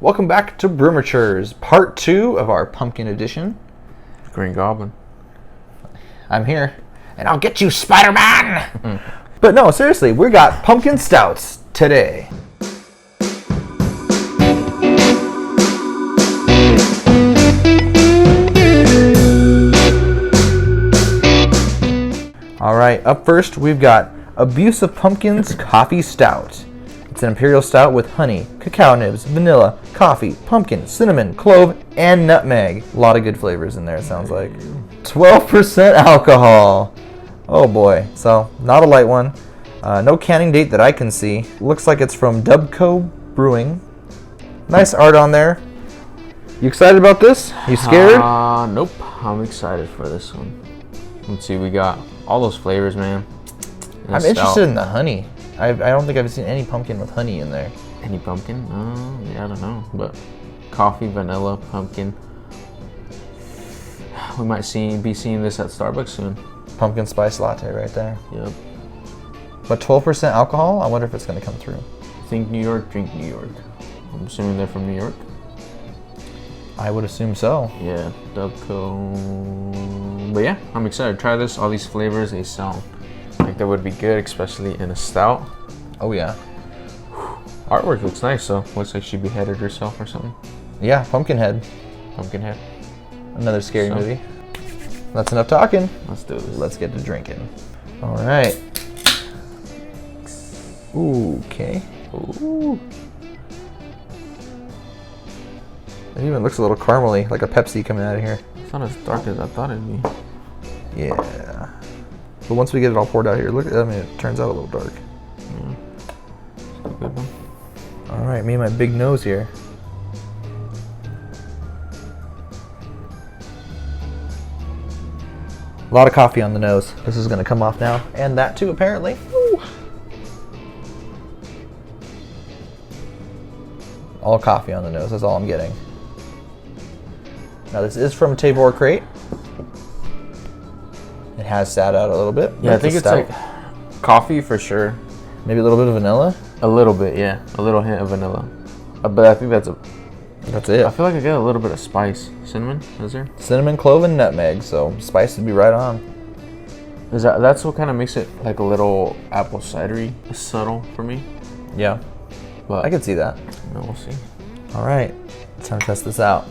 Welcome back to Brewmatures, part 2 of our pumpkin edition. Green Goblin. I'm here, and I'll get you, Spider-Man! But no, seriously, we got pumpkin stouts today. Alright, up first we've got Abuse of Pumpkins Coffee Stout. It's an imperial stout with honey, cacao nibs, vanilla, coffee, pumpkin, cinnamon, clove, and nutmeg. A lot of good flavors in there, it sounds like. 12% alcohol. Oh boy. So, not a light one. No canning date that I can see. Looks like it's from DUBCO Brewing. Nice art on there. You excited about this? You scared? Nope. I'm excited for this one. Let's see, we got all those flavors, man. I'm interested in the honey. I don't think I've seen any pumpkin with honey in there. Any pumpkin? Yeah, I don't know. But coffee, vanilla, pumpkin. We might be seeing this at Starbucks soon. Pumpkin spice latte right there. Yep. But 12% alcohol? I wonder if it's going to come through. Think New York, drink New York. I'm assuming they're from New York. I would assume so. Yeah, DUBCO. But yeah, I'm excited to try this. All these flavors, they sound like that would be good, especially in a stout. Oh yeah. Artwork looks nice, so looks like she beheaded herself or something. Yeah, Pumpkinhead. Pumpkinhead. Another scary movie. That's enough talking. Let's do this. Let's get to drinking. All right. Ooh, okay. Ooh. It even looks a little caramely, like a Pepsi coming out of here. It's not as dark as I thought it'd be. Yeah. But once we get it all poured out here, look, I mean, it turns out a little dark. Yeah. It's a good one. All right, me and my big nose here. A lot of coffee on the nose. This is going to come off now. And that too, apparently. Woo. All coffee on the nose. That's all I'm getting. Now, this is from a Tabor crate. It has sat out a little bit. Yeah, I think it's like coffee for sure. Maybe a little bit of vanilla? A little bit, yeah. A little hint of vanilla. But I think that's it. I feel like I get a little bit of spice. Cinnamon, is there? Cinnamon, clove, and nutmeg, so spice would be right on. That's what kind of makes it like a little apple cidery, subtle for me. Yeah, but I could see that. No, we'll see. All right, it's time to test this out.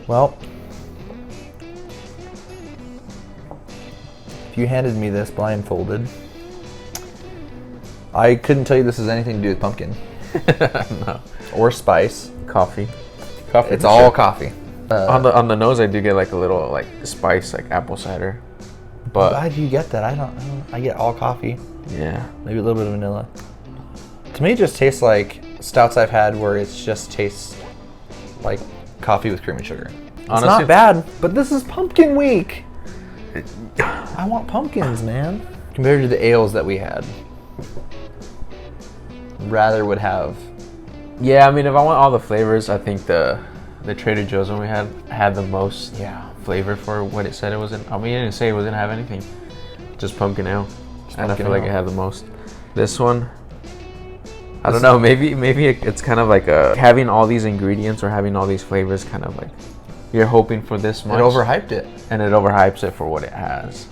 Well, if you handed me this blindfolded, I couldn't tell you this has anything to do with pumpkin. No. Or spice. Coffee. It's all coffee. On the nose, I do get like a little like spice, like apple cider. But how do you get that? I don't. I get all coffee. Yeah. Maybe a little bit of vanilla. To me, it just tastes like stouts I've had where it just tastes like coffee with cream and sugar. It's honestly not bad, but this is pumpkin week. I want pumpkins, man. Compared to the ales that we had, rather would have. Yeah, I mean, if I want all the flavors, I think the Trader Joe's one we had the most flavor for what it said it was in. I mean, it didn't say it was gonna have anything, just pumpkin ale, and I feel like it had the most. This one, I don't know. Maybe it's kind of like having all these ingredients or having all these flavors, kind of like you're hoping for this much. It overhyped it, and it overhypes it for what it has.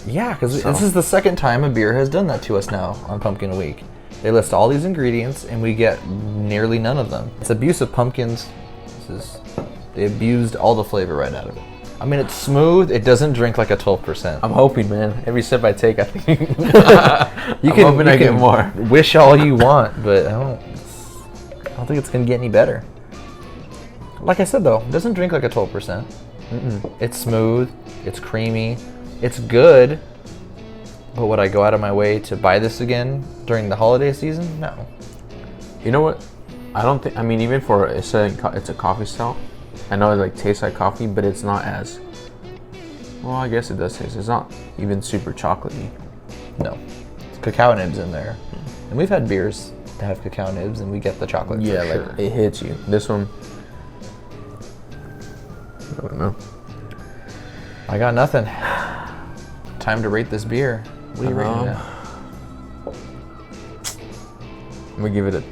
Yeah, because this is the second time a beer has done that to us now on Pumpkin Week. They list all these ingredients, and we get nearly none of them. It's abuse of pumpkins. They abused all the flavor right out of it. I mean, it's smooth. It doesn't drink like a 12%. I'm hoping, man. Every sip I take, I think you can get more. Wish all you want, but I don't think it's gonna get any better. Like I said, though, it doesn't drink like a 12%. It's smooth. It's creamy. It's good. But would I go out of my way to buy this again during the holiday season? No. You know what? I don't think. I mean, even for it's a coffee stout. I know it like tastes like coffee, but it's not as. Well, I guess it does taste. It's not even super chocolatey. No. It's cacao nibs in there, and we've had beers have cacao nibs, and we get the chocolate. Yeah, for like sure. it hits you. This one, I don't know. I got nothing. Time to rate this beer. What are you rating it at? I'm gonna give it a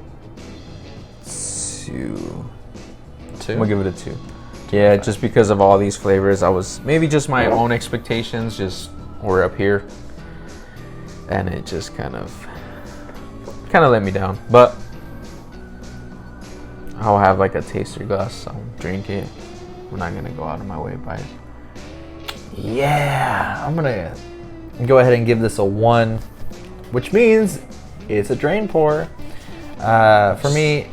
2. 2? I'm gonna give it a 2. Yeah, just because of all these flavors, I was maybe just my own expectations just were up here, and it just kind of let me down. But I'll have like a taster glass. I'll drink it. I'm not gonna go out of my way to buy it. Yeah, I'm gonna go ahead and give this a 1, which means it's a drain pour. For me,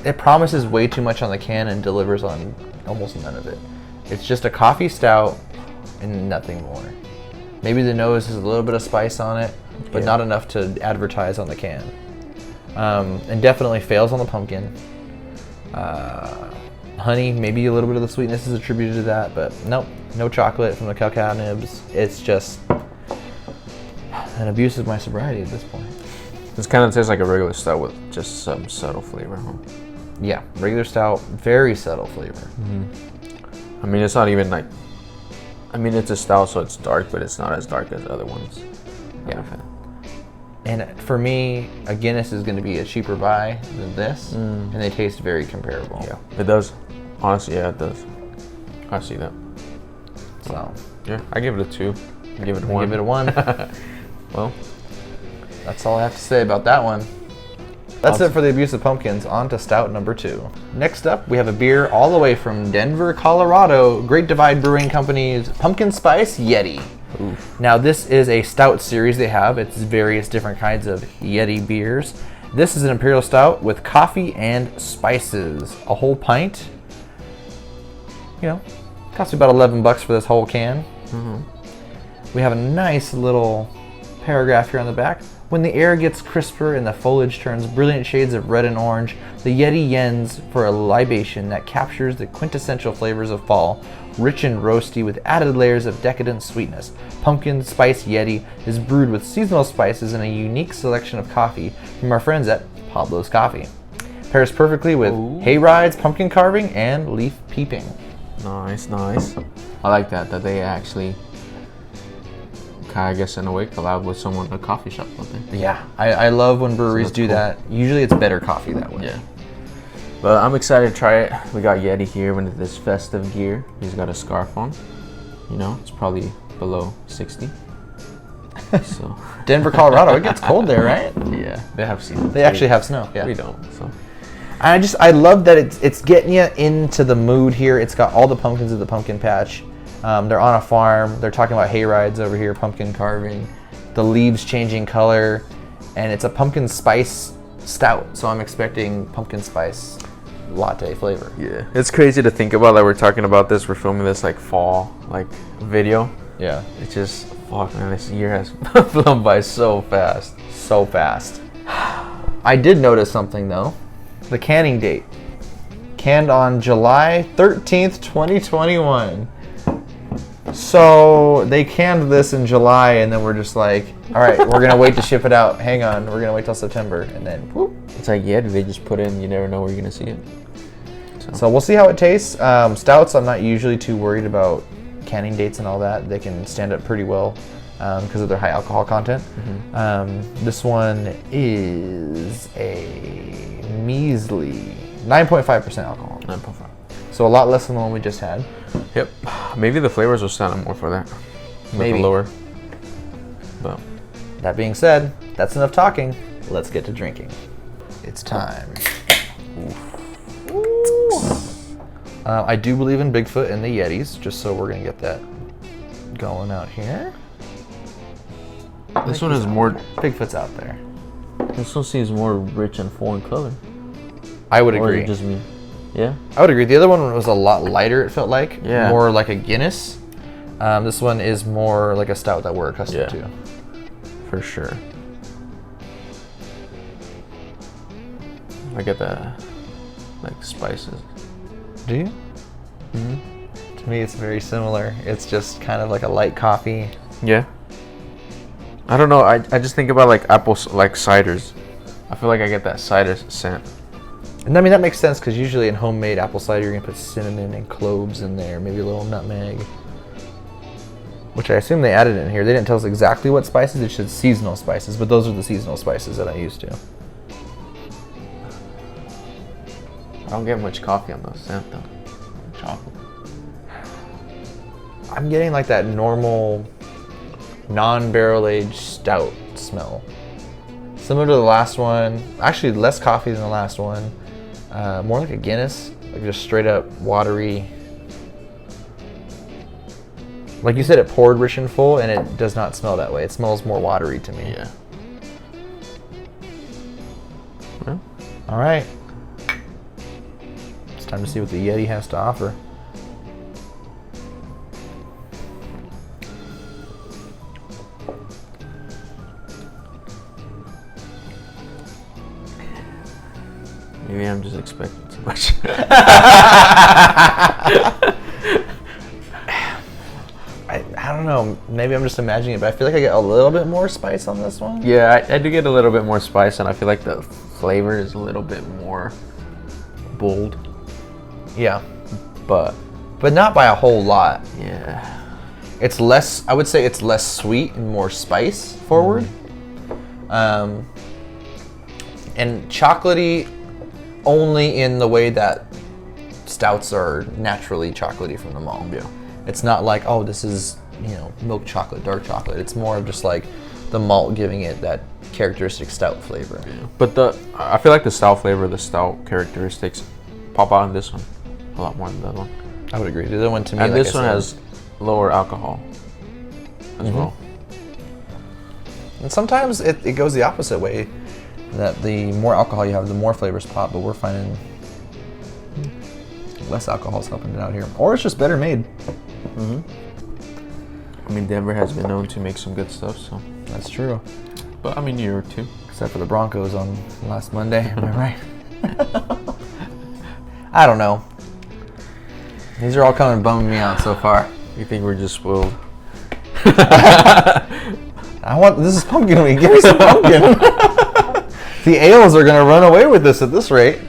it promises way too much on the can and delivers on almost none of it. It's just a coffee stout and nothing more. Maybe the nose has a little bit of spice on it, but not enough to advertise on the can. And definitely fails on the pumpkin. Honey, maybe a little bit of the sweetness is attributed to that, but nope, no chocolate from the cacao nibs. It's just an abuse of my sobriety at this point. This kind of tastes like a regular stout with just some subtle flavor, huh? Yeah, regular stout, very subtle flavor. I mean, it's not even like, I mean, it's a stout, so it's dark, but it's not as dark as other ones. Yeah. And for me, a Guinness is going to be a cheaper buy than this, and they taste very comparable. Yeah, it does. Honestly, yeah, it does. I see that. So, yeah, I give it a 2. I give it a 1. give it a 1. Well, that's all I have to say about that one. That's it for the abuse of pumpkins. On to stout number 2. Next up, we have a beer all the way from Denver, Colorado. Great Divide Brewing Company's Pumpkin Spice Yeti. oof. Now, this is a stout series they have. It's various different kinds of Yeti beers. This is an imperial stout with coffee and spices. A whole pint. You know, costs me about $11 for this whole can. We have a nice little paragraph here on the back. When the air gets crisper and the foliage turns brilliant shades of red and orange, the Yeti yens for a libation that captures the quintessential flavors of fall, rich and roasty with added layers of decadent sweetness. Pumpkin Spice Yeti is brewed with seasonal spices and a unique selection of coffee from our friends at Pablo's Coffee. Pairs perfectly with hay rides, pumpkin carving, and leaf peeping. Nice, nice. I like that they actually, I guess in a way, collab with someone at a coffee shop, don't they? Yeah, I love when breweries do cool. that. Usually it's better coffee that way. Yeah. But I'm excited to try it. We got Yeti here with this festive gear. He's got a scarf on. You know, it's probably below 60. So Denver, Colorado, it gets cold there, right? yeah, they have seen. They actually have snow. Yeah. We don't. So I love that it's getting you into the mood here. It's got all the pumpkins of the pumpkin patch. They're on a farm. They're talking about hay rides over here, pumpkin carving, the leaves changing color, and it's a pumpkin spice stout. So I'm expecting pumpkin spice latte flavor. yeah, it's crazy to think about that we're talking about this. We're filming this like fall video. Yeah, It's just fuck man, this year has flown by so fast. so fast. I did notice something though. The canning date. Canned on July 13th, 2021. So they canned this in July, and then we're just like, all right, we're gonna wait to ship it out. Hang on, we're gonna wait till September, and then whoop. It's like yeah, they just put in. You never know where you're gonna see it. So we'll see how it tastes. Stouts, I'm not usually too worried about canning dates and all that. They can stand up pretty well because of their high alcohol content. This one is a measly 9.5% alcohol. 9.5. So a lot less than the one we just had. Yep. Maybe the flavors will stand up more for that. With Maybe. the lower. But That being said, that's enough talking. Let's get to drinking. It's time. I do believe in Bigfoot and the Yetis, just so we're gonna get that going out here. this one is more. Bigfoot's out there. This one seems more rich and full in color. I would Or agree. is it just me? Yeah. I would agree. The other one was a lot lighter, it felt like. Yeah. More like a Guinness. This one is more like a stout that we're accustomed Yeah. to. For sure. I get the like spices. Do you? To me, it's very similar. It's just kind of like a light coffee. Yeah. I don't know. I just think about like apples, like ciders. I feel like I get that cider scent. And I mean, that makes sense because usually in homemade apple cider, you're going to put cinnamon and cloves in there, maybe a little nutmeg. Which I assume they added in here. They didn't tell us exactly what spices. It said seasonal spices, but those are the seasonal spices that I used to. I don't get much coffee on the scent though. Chocolate. I'm getting like that normal non-barrel aged stout smell. Similar to the last one. Actually, less coffee than the last one. More like a Guinness. Like just straight up watery. Like you said, it poured rich and full, and it does not smell that way. It smells more watery to me. Yeah. Well, all right. It's time to see what the Yeti has to offer. Maybe I'm just expecting too much. I don't know. Maybe I'm just imagining it, but I feel like I get a little bit more spice on this one. Yeah, I do get a little bit more spice, and I feel like the flavor is a little bit more bold. Yeah. But not by a whole lot. yeah. It's less, I would say it's less sweet and more spice forward. And chocolatey only in the way that stouts are naturally chocolatey from the malt. Yeah. It's not like, oh, this is, milk chocolate, dark chocolate. It's more of just like the malt giving it that characteristic stout flavor. Yeah. But I feel like the stout flavor, the stout characteristics pop out in this one a lot more than the other one. I would agree. The other one to me, And like this I one said, has lower alcohol as well. And sometimes it goes the opposite way. That the more alcohol you have, the more flavors pop. But we're finding less alcohol is helping it out here, or it's just better made. I mean, Denver has been known to make some good stuff, so That's true. But I mean, New York too. Except for the Broncos on last Monday. Am I right? I don't know. These are all coming bumming me out so far. You think we're just spoiled? This is pumpkin week. Give me some pumpkin. The ales are gonna run away with this at this rate.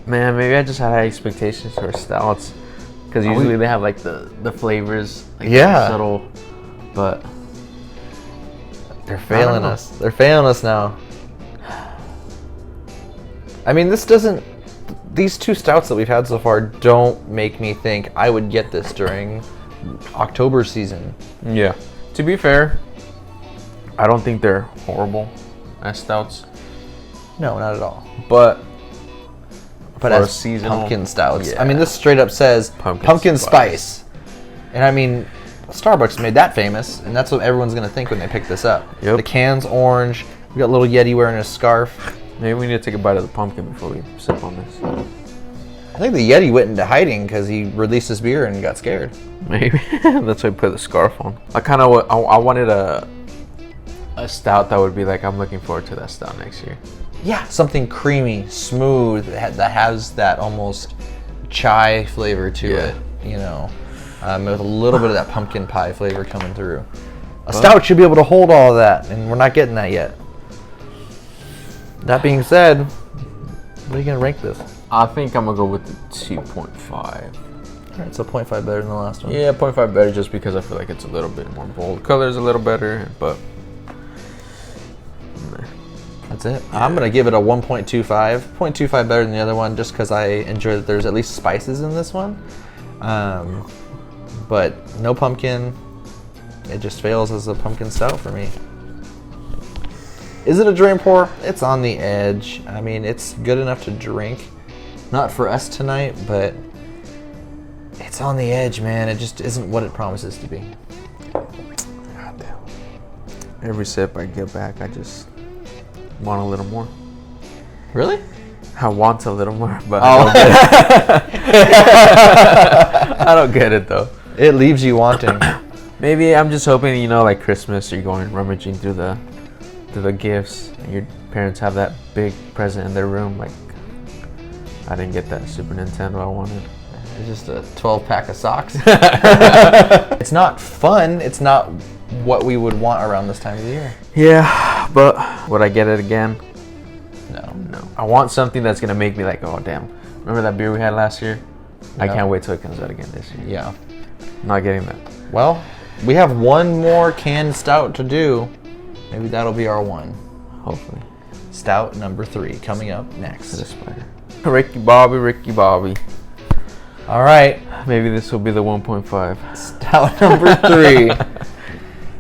Man, maybe I just had high expectations for stouts, because usually they have like the flavors, like subtle, but they're failing us. They're failing us now. I mean, these two stouts that we've had so far don't make me think I would get this during October season. Yeah. To be fair, I don't think they're horrible as stouts. No, not at all. But as seasonal pumpkin stouts. Yeah. I mean, this straight up says pumpkin spice. And I mean, Starbucks made that famous, and that's what everyone's going to think when they pick this up. Yep. The can's orange. We got little Yeti wearing a scarf. Maybe we need to take a bite of the pumpkin before we sip on this. I think the Yeti went into hiding because he released his beer and got scared. Maybe. That's why I put the scarf on. I wanted a stout that would be like, I'm looking forward to that stout next year. Yeah, something creamy, smooth, that has that almost chai flavor to it, with a little bit of that pumpkin pie flavor coming through. A stout should be able to hold all of that, and we're not getting that yet. That being said, what are you going to rank this? I think I'm going to go with the 2.5. All right, so 0.5 better than the last one. Yeah, 0.5 better just because I feel like it's a little bit more bold. Color's a little better, but that's it. Yeah. I'm going to give it a 1.25. 0.25 better than the other one just because I enjoy that there's at least spices in this one. But no pumpkin. It just fails as a pumpkin stout for me. Is it a drain pour? It's on the edge. I mean, it's good enough to drink. Not for us tonight, but it's on the edge, man. It just isn't what it promises to be. God damn. Every sip I get back, I just want a little more. Really? I want a little more, but I don't get it though. It leaves you wanting. Maybe I'm just hoping, like Christmas, you're going rummaging through the gifts, and your parents have that big present in their room. Like, I didn't get that Super Nintendo I wanted. It's just a 12-pack of socks. It's not fun. It's not what we would want around this time of the year. Yeah, but would I get it again? No. I want something that's gonna make me like, oh damn, remember that beer we had last year? I can't wait till it comes out again this year. Yeah. Not getting that. Well, we have one more canned stout to do. Maybe that'll be our one. Hopefully. Stout number 3 coming up next. To the spider. Ricky Bobby. All right. Maybe this will be the 1.5. Stout number 3.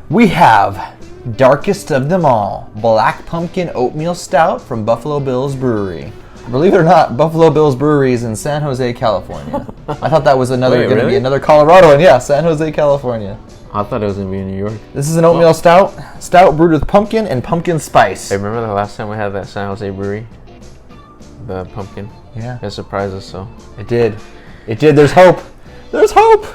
We have Darkest of Them All, Black Pumpkin Oatmeal Stout from Buffalo Bill's Brewery. Believe it or not, Buffalo Bill's Brewery is in San Jose, California. I thought that was going to be another Colorado one. Yeah, San Jose, California. I thought it was going to be in New York. This is an oatmeal stout. Stout brewed with pumpkin and pumpkin spice. Hey, remember the last time we had that San Jose brewery? The pumpkin? Yeah. It surprised us so. It did. There's hope. There's hope.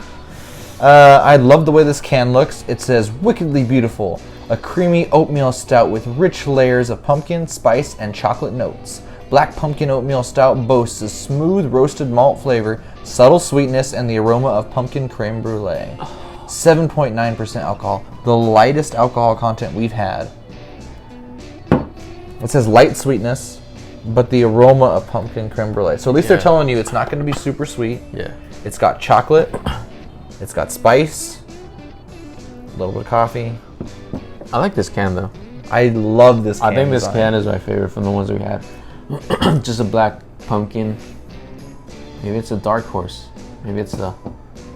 I love the way this can looks. It says wickedly beautiful. A creamy oatmeal stout with rich layers of pumpkin, spice, and chocolate notes. Black Pumpkin Oatmeal Stout boasts a smooth roasted malt flavor, subtle sweetness, and the aroma of pumpkin creme brulee. 7.9% alcohol, the lightest alcohol content we've had. It says light sweetness, but the aroma of pumpkin creme brulee. So at least they're telling you it's not going to be super sweet. Yeah. It's got chocolate, it's got spice, a little bit of coffee. I like this can though. I love this can. I think this design. can is my favorite from the ones we had. Just a black pumpkin. Maybe it's a dark horse. Maybe it's the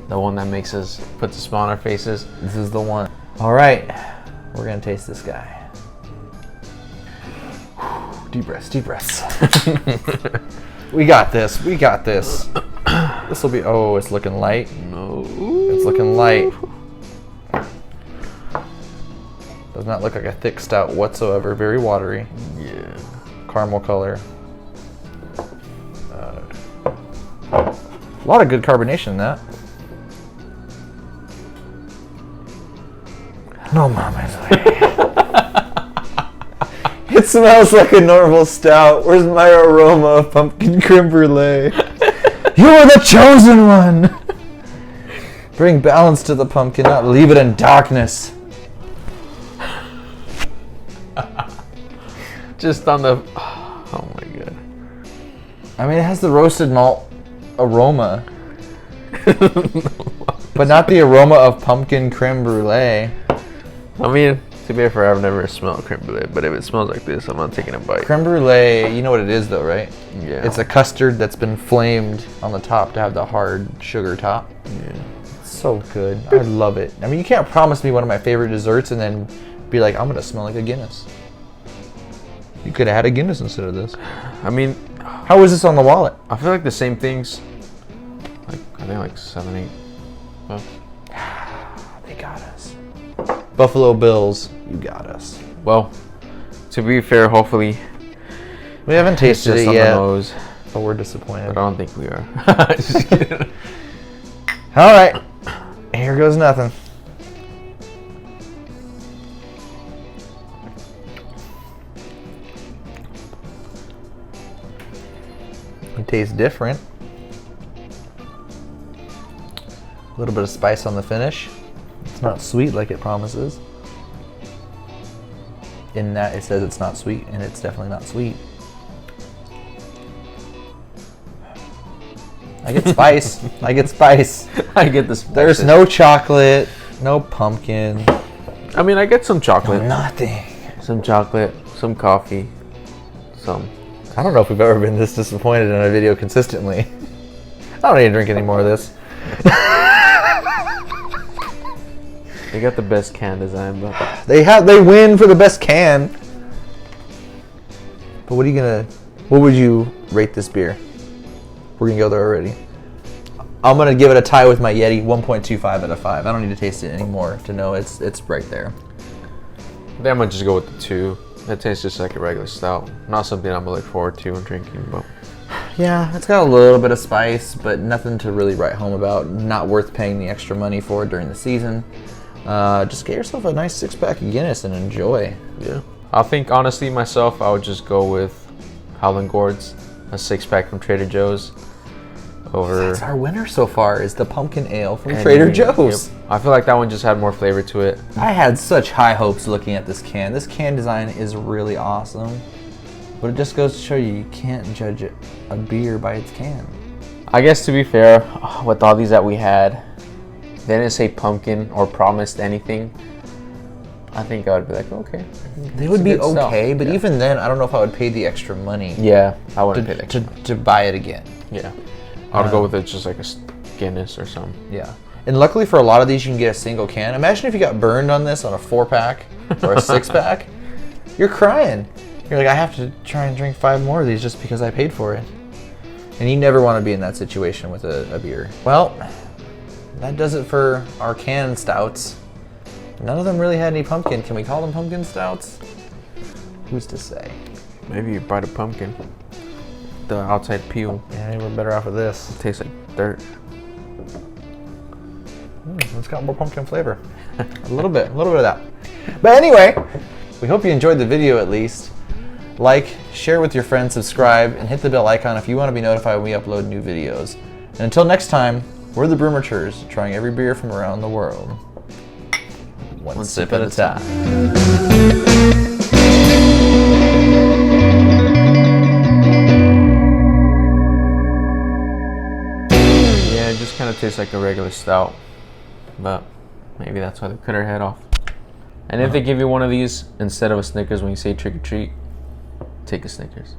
one that makes us put the smile on our faces. This is the one. All right, we're gonna taste this guy. Deep breaths. We got this. This will be. Oh, it's looking light. No, it's looking light. Does not look like a thick stout whatsoever. Very watery. Yeah. Caramel color. A lot of good carbonation in that. No, mama. It smells like a normal stout. Where's my aroma of pumpkin creme brulee? You are the chosen one. Bring balance to the pumpkin, not leave it in darkness. Just on the. Oh my god. I mean, it has the roasted malt aroma, but not the aroma of pumpkin creme brulee. I mean, to be fair, I've never smelled creme brulee, but if it smells like this, I'm not taking a bite. Creme brulee, you know what it is though, right? Yeah. It's a custard that's been flamed on the top to have the hard sugar top. Yeah. It's so good. I love it. I mean, you can't promise me one of my favorite desserts and then be like, I'm gonna smell like a Guinness. You could have had a Guinness instead of this. I mean, how is this on the wallet? I feel like the same things. Like I think like 7, 8. Well, they got us. Buffalo Bills, you got us. Well, to be fair, hopefully we haven't tasted it yet, but we're disappointed. But I don't think we are. Just kidding. All right, here goes nothing. It tastes different. A little bit of spice on the finish. It's not sweet like it promises. In that it says it's not sweet, and it's definitely not sweet. I get spice. I get spice. I get the spice. There's no chocolate, no pumpkin. I mean, I get some chocolate. No, nothing. Some chocolate, some coffee, some. I don't know if we've ever been this disappointed in a video consistently. I don't need to drink any more of this. They got the best can design, but they win for the best can. But what would you rate this beer? We're gonna go there already. I'm gonna give it a tie with my Yeti, 1.25 out of 5. I don't need to taste it anymore to know it's right there. then I'm gonna just go with the 2. It tastes just like a regular stout. Not something I'm gonna look forward to when drinking, but yeah, it's got a little bit of spice, but nothing to really write home about. Not worth paying the extra money for during the season. Just get yourself a nice 6-pack of Guinness and enjoy. Yeah. I think honestly myself, I would just go with Howlin' Gourds, a 6-pack from Trader Joe's. over. That's our winner so far, is the pumpkin ale from Trader Joe's. Yep. I feel like that one just had more flavor to it. I had such high hopes looking at this can. This can design is really awesome. But it just goes to show you can't judge a beer by its can. I guess to be fair, with all these that we had, they didn't say pumpkin or promised anything. I think I would be like, okay. They would be okay, but even then, I don't know if I would pay the extra money. Yeah, I wouldn't pay the extra money. To buy it again. Yeah. I would go with it just like a Guinness or something. Yeah. And luckily for a lot of these, you can get a single can. Imagine if you got burned on this on a 4-pack or a 6-pack. You're crying. You're like, I have to try and drink 5 more of these just because I paid for it. And you never want to be in that situation with a beer. Well, that does it for our canned stouts. None of them really had any pumpkin. Can we call them pumpkin stouts? Who's to say? Maybe you bite a pumpkin. The outside peel. Yeah, maybe we're better off with this. It tastes like dirt. It's got more pumpkin flavor. a little bit of that. But anyway, we hope you enjoyed the video at least. Like, share with your friends, subscribe, and hit the bell icon if you want to be notified when we upload new videos. And until next time, we're the Brewmatures, trying every beer from around the world. One sip at a time. Yeah, it just kind of tastes like a regular stout, but maybe that's why they cut her head off. And if they give you one of these instead of a Snickers when you say trick or treat, take a Snickers.